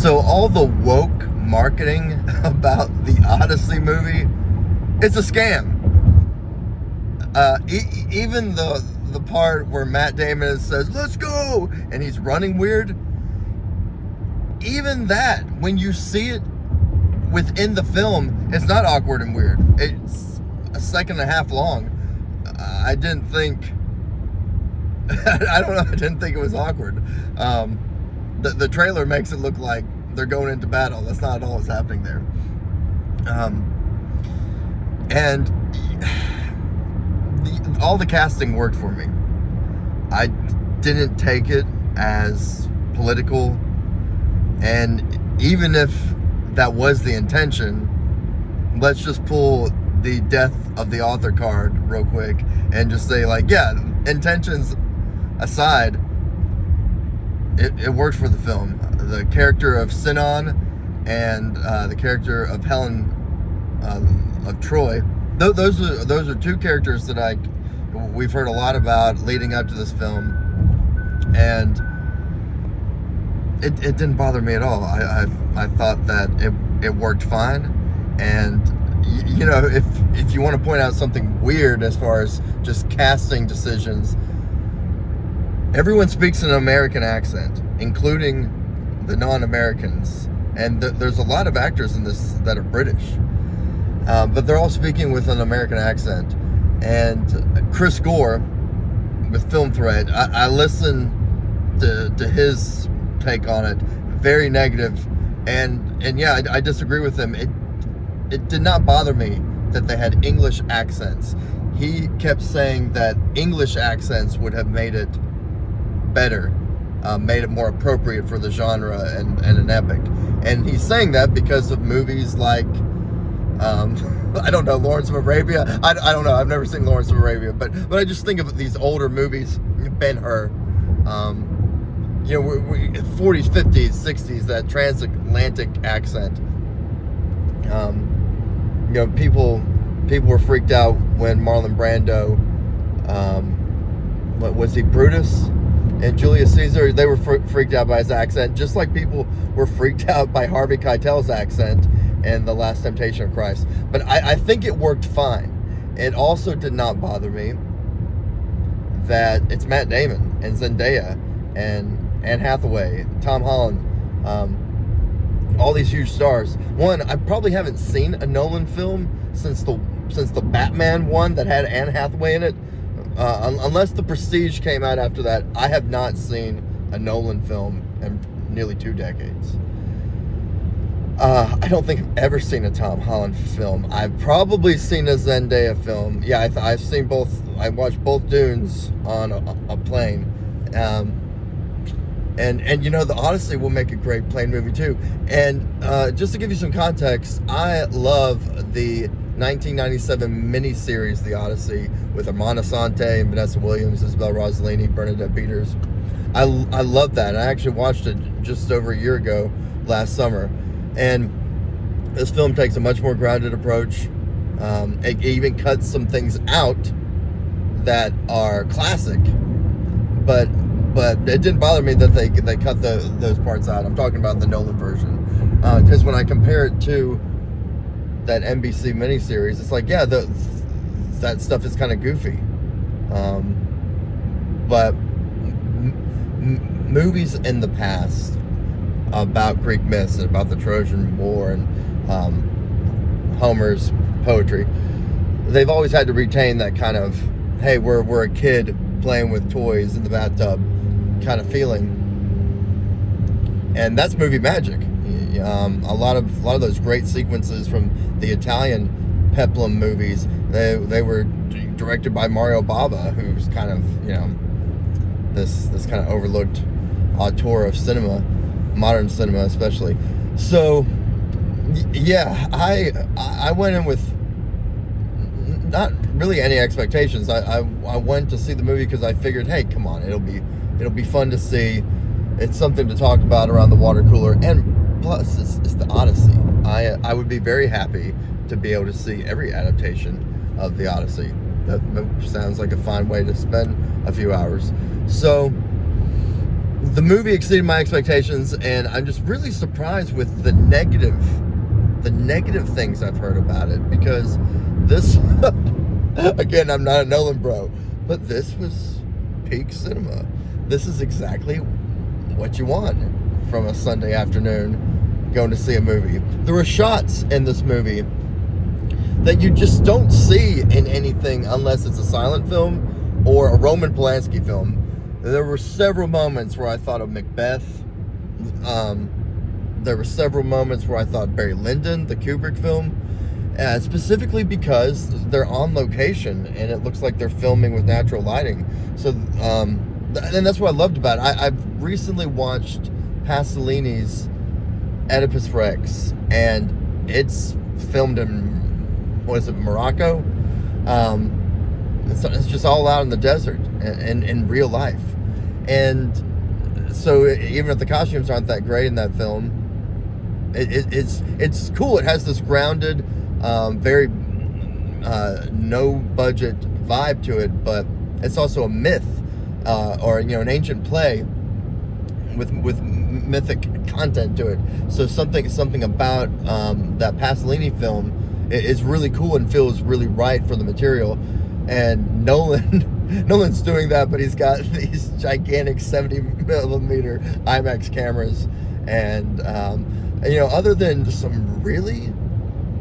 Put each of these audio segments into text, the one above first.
So all the woke marketing about the Odyssey movie, it's a scam. Even the part where Matt Damon says, "Let's go," and he's running weird, even that, when you see it within the film, it's not awkward and weird. It's a second and a half long. I didn't think I didn't think it was awkward. The trailer makes it look like they're going into battle. That's not at all what's happening there. And all the casting worked for me. I didn't take it as political, and even if that was the intention, let's just pull the death of the author card real quick and just say, like, yeah, intentions aside, it worked for the film. The character of Sinon and the character of Helen of Troy, those are two characters that we've heard a lot about leading up to this film, and it didn't bother me at all. I thought that it worked fine, and you know, if you want to point out something weird as far as just casting decisions, everyone speaks in an American accent, including the non-Americans, and there's a lot of actors in this that are British, but they're all speaking with an American accent. And Chris Gore with Film Thread, I listened to his take on it, very negative, and yeah, I disagree with him. It did not bother me that they had English accents. He kept saying that English accents would have made it better, made it more appropriate for the genre and an epic. And he's saying that because of movies like I don't know, Lawrence of Arabia. I don't know. I've never seen Lawrence of Arabia, but I just think of these older movies, Ben-Hur, you know, 40s, 50s, 60s, that transatlantic accent. You know, people were freaked out when Marlon Brando, what was he, Brutus and Julius Caesar? They were freaked out by his accent, just like people were freaked out by Harvey Keitel's accent in The Last Temptation of Christ. But I think it worked fine. It also did not bother me that it's Matt Damon and Zendaya and Anne Hathaway, Tom Holland, all these huge stars. One, I probably haven't seen a Nolan film since the Batman one that had Anne Hathaway in it. Unless The Prestige came out after that, I have not seen a Nolan film in nearly 2 decades. I don't think I've ever seen a Tom Holland film. I've probably seen a Zendaya film. Yeah, I've seen both. I watched both Dunes on a plane. And you know, the Odyssey will make a great plane movie too. And just to give you some context, I love the 1997 miniseries The Odyssey with Armand Assante and Vanessa Williams, Isabel Rossellini, Bernadette Peters. I love that. I actually watched it just over a year ago, last summer. And this film takes a much more grounded approach. It even cuts some things out that are classic, but it didn't bother me that they cut those parts out. I'm talking about the Nolan version, because when I compare it to that NBC miniseries, it's like, yeah, that stuff is kind of goofy, but movies in the past about Greek myths and about the Trojan War and Homer's poetry, they've always had to retain that kind of, hey, we're a kid playing with toys in the bathtub kind of feeling, and that's movie magic. A lot of those great sequences from the Italian Peplum movies, they were directed by Mario Bava, who's kind of, you know, this kind of overlooked auteur of cinema, modern cinema especially. So yeah, I went in with not really any expectations. I went to see the movie because I figured, hey, come on, it'll be fun to see. It's something to talk about around the water cooler, and plus it's the Odyssey. I would be very happy to be able to see every adaptation of the Odyssey. That sounds like a fine way to spend a few hours. So the movie exceeded my expectations, and I'm just really surprised with the negative things I've heard about it, because this again, I'm not a Nolan bro, but this was peak cinema. This is exactly what you want from a Sunday afternoon going to see a movie. There were shots in this movie that you just don't see in anything unless it's a silent film or a Roman Polanski film. There were several moments where I thought of Macbeth. There were several moments where I thought Barry Lyndon, the Kubrick film, specifically because they're on location and it looks like they're filming with natural lighting. So, and that's what I loved about it. I've recently watched Pasolini's Oedipus Rex, and it's filmed in, what is it, Morocco? It's just all out in the desert and in real life. And so even if the costumes aren't that great in that film, it's cool. It has this grounded, very no budget vibe to it, but it's also a myth, or an ancient play with mythic content to it. So something about that Pasolini film is really cool and feels really right for the material. And Nolan's doing that, but he's got these gigantic 70mm IMAX cameras, and other than some really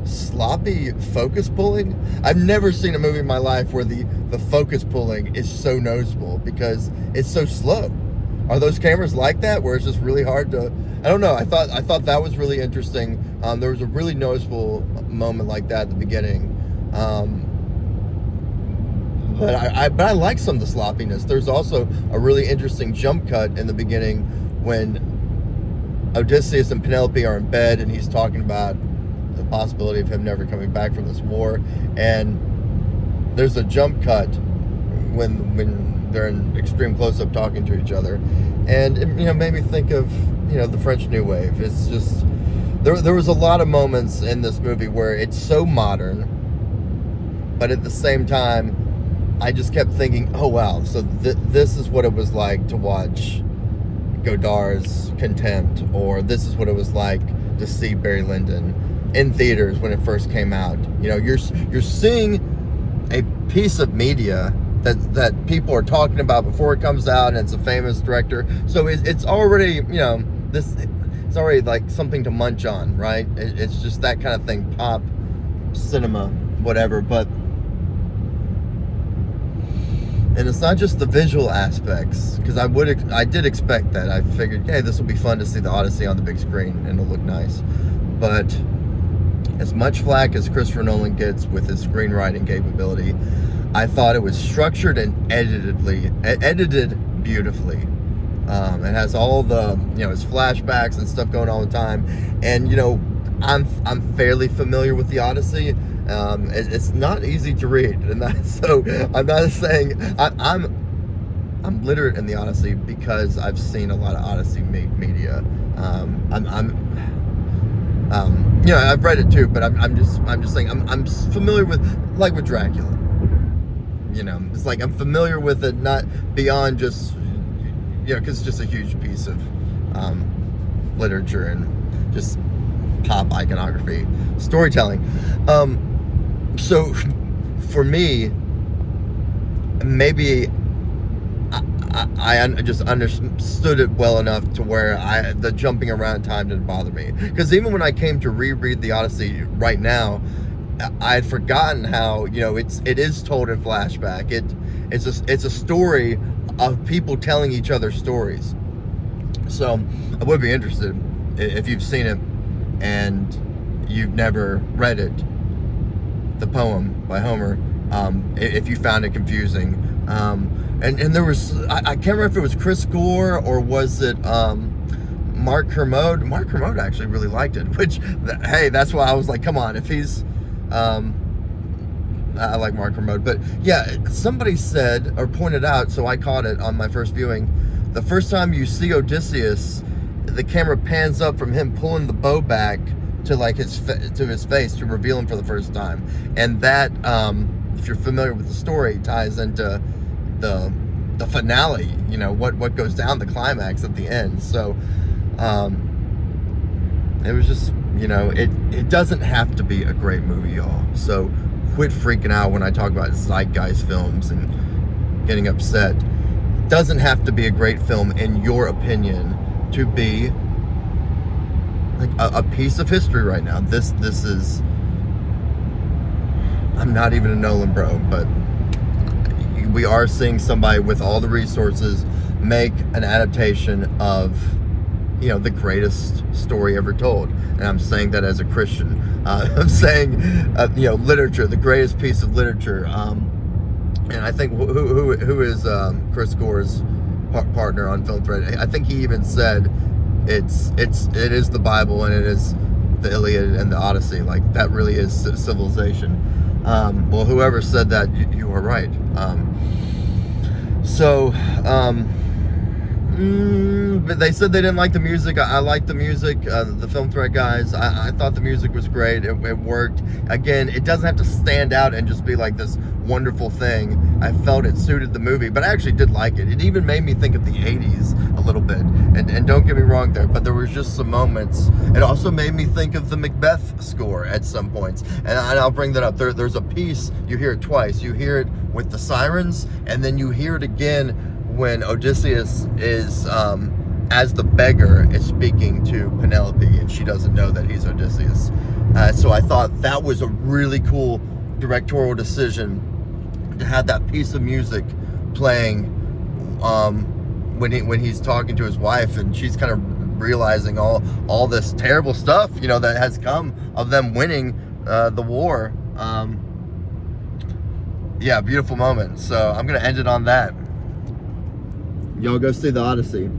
sloppy focus pulling, I've never seen a movie in my life where the focus pulling is so noticeable because it's so slow. Are those cameras like that, where it's just really hard to? I don't know. I thought that was really interesting. There was a really noticeable moment like that at the beginning. But I like some of the sloppiness. There's also a really interesting jump cut in the beginning when Odysseus and Penelope are in bed and he's talking about the possibility of him never coming back from this war. And there's a jump cut when they're in extreme close-up talking to each other. And it made me think of the French New Wave. It's just there was a lot of moments in this movie where it's so modern, but at the same time I just kept thinking, oh wow, so this is what it was like to watch Godard's Contempt, or this is what it was like to see Barry Lyndon in theaters when it first came out. You're seeing a piece of media that people are talking about before it comes out, and it's a famous director, so it's already it's already like something to munch on, right? It's just that kind of thing, pop cinema, whatever. But and it's not just the visual aspects, because I did expect that. I figured, hey, this will be fun to see the Odyssey on the big screen and it'll look nice. But as much flack as Christopher Nolan gets with his screenwriting capability, I thought it was structured and edited beautifully. It has all the his flashbacks and stuff going all the time, and I'm fairly familiar with the Odyssey. It's not easy to read, and so I'm not saying I'm literate in the Odyssey because I've seen a lot of Odyssey media. I've read it too, but I'm just saying I'm familiar with, like with Dracula. It's like I'm familiar with it, not beyond just because it's just a huge piece of literature and just pop iconography, storytelling. So for me, maybe I just understood it well enough to where the jumping around time didn't bother me. Because even when I came to reread the Odyssey right now, I had forgotten how it is told in flashback. It's a story of people telling each other stories. So I would be interested if you've seen it and you've never read it, the poem by Homer, if you found it confusing. And there was, I can't remember if it was Chris Gore or was it Mark Kermode. Mark Kermode actually really liked it, which, hey, that's why I was like, come on, if he's, I like Mark Kermode. But yeah, somebody said or pointed out, so I caught it on my first viewing, the first time you see Odysseus, the camera pans up from him pulling the bow back to like his face to reveal him for the first time. And that, if you're familiar with the story, ties into the the finale, you know, what goes down, the climax at the end. So it was just, you know, it doesn't have to be a great movie, y'all. So quit freaking out when I talk about zeitgeist films and getting upset. It doesn't have to be a great film, in your opinion, to be like a piece of history right now. This is, I'm not even a Nolan bro, but we are seeing somebody with all the resources make an adaptation of, you know, the greatest story ever told. And I'm saying that as a Christian. I'm saying, you know, literature, the greatest piece of literature. And I think who is Chris Gore's partner on Film Thread? I think he even said it is the Bible, and it is the Iliad and the Odyssey. Like, that really is civilization. Well, whoever said that, you are right. But they said they didn't like the music. I liked the music. The Film Thread guys, I thought the music was great. It worked. Again, it doesn't have to stand out and just be like this wonderful thing. I felt it suited the movie, but I actually did like it. It even made me think of the 80s a little bit. And don't get me wrong there, but there was just some moments. It also made me think of the Macbeth score at some points. And I'll bring that up. There's a piece, you hear it twice. You hear it with the sirens, and then you hear it again when Odysseus is, as the beggar, is speaking to Penelope, and she doesn't know that he's Odysseus. So I thought that was a really cool directorial decision to have that piece of music playing when he's talking to his wife, and she's kind of realizing all this terrible stuff, you know, that has come of them winning the war. Yeah, beautiful moment. So I'm gonna end it on that. Y'all go see the Odyssey.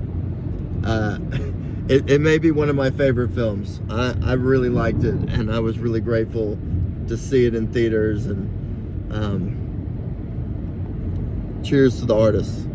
It may be one of my favorite films. I really liked it, and I was really grateful to see it in theaters. And cheers to the artists.